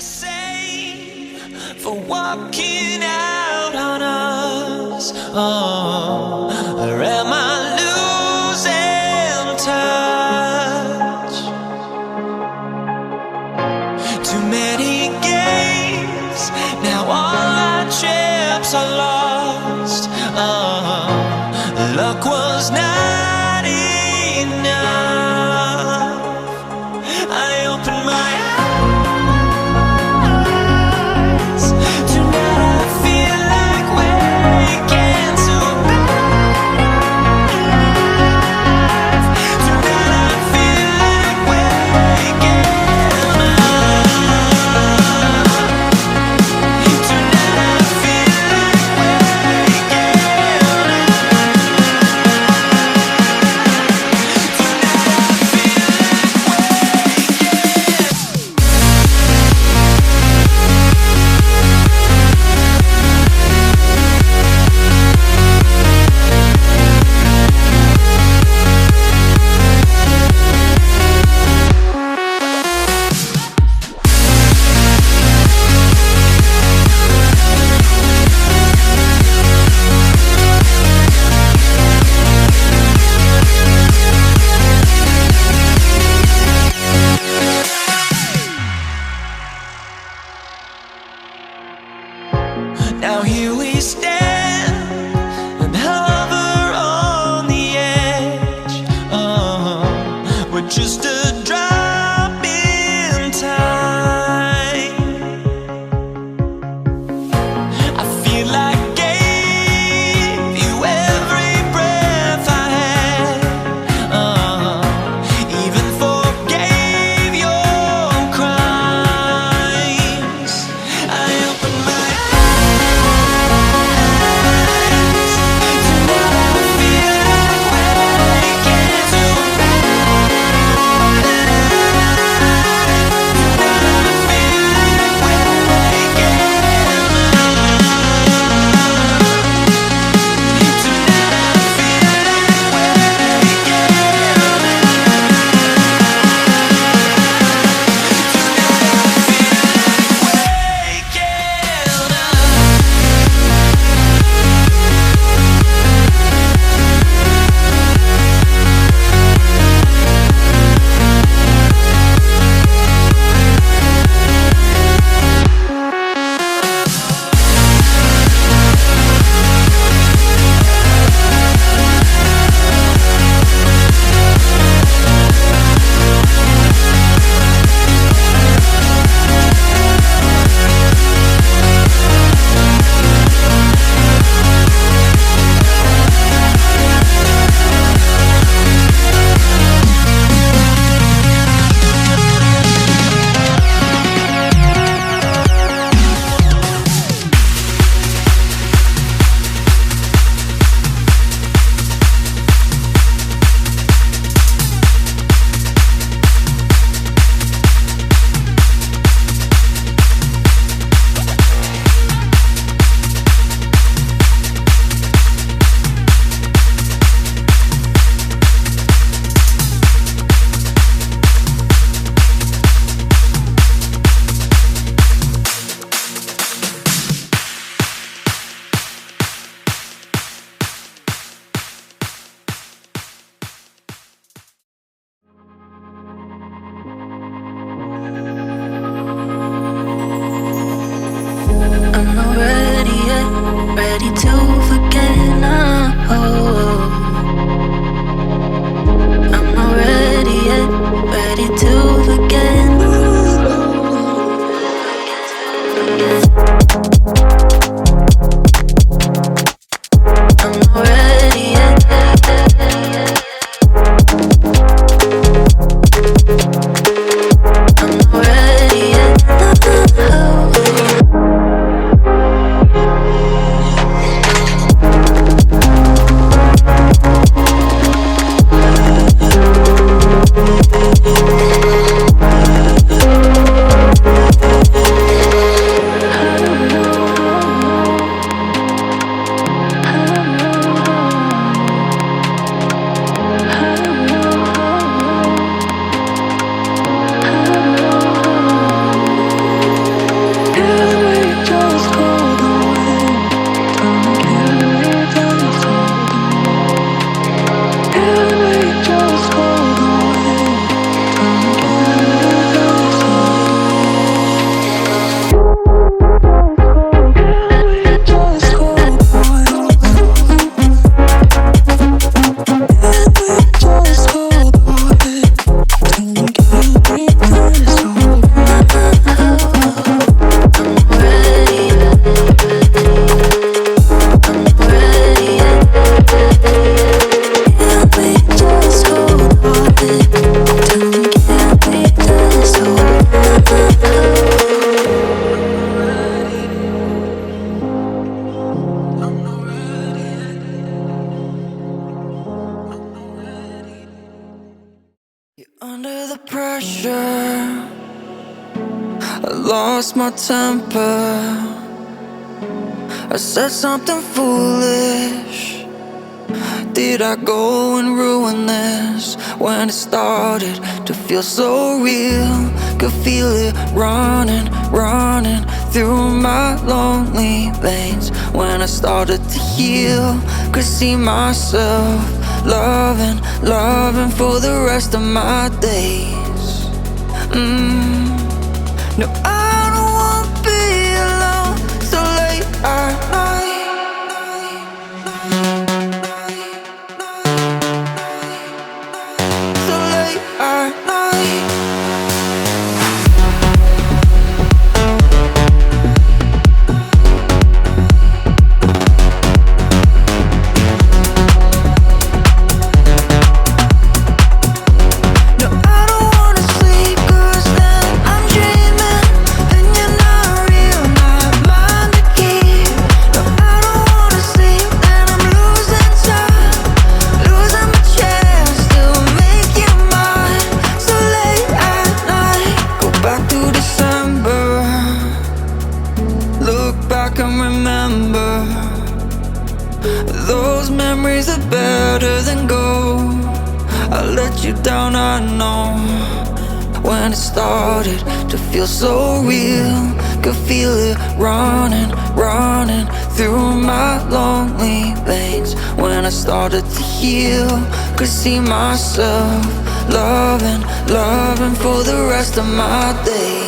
same for walking out on us? Oh, or am I losing touch? Too many games, now all our chips are lost. Oh, luck was not enough. I opened my eyes. Tonight I feel like waking to better Under the pressure, I lost my temper. I said something foolish. Did I go and ruin this? When it started to feel so real, could feel it running, running through my lonely veins. When I started to heal, could see myself loving, loving for the rest of my days. No, I don't wanna be alone so late at night. So late at night. No, I don't wanna sleep 'cause then I'm dreaming, and you're not real, not mine to keep. No, I don't wanna sleep, then I'm losing time, losing my chance to make you mine. So late at night, go back to December, look back and remember. Those memories are better than gold. I let you down, I know. When it started to feel so real, could feel it running, running through my lonely veins. When I started to heal, could see myself loving, loving for the rest of my days.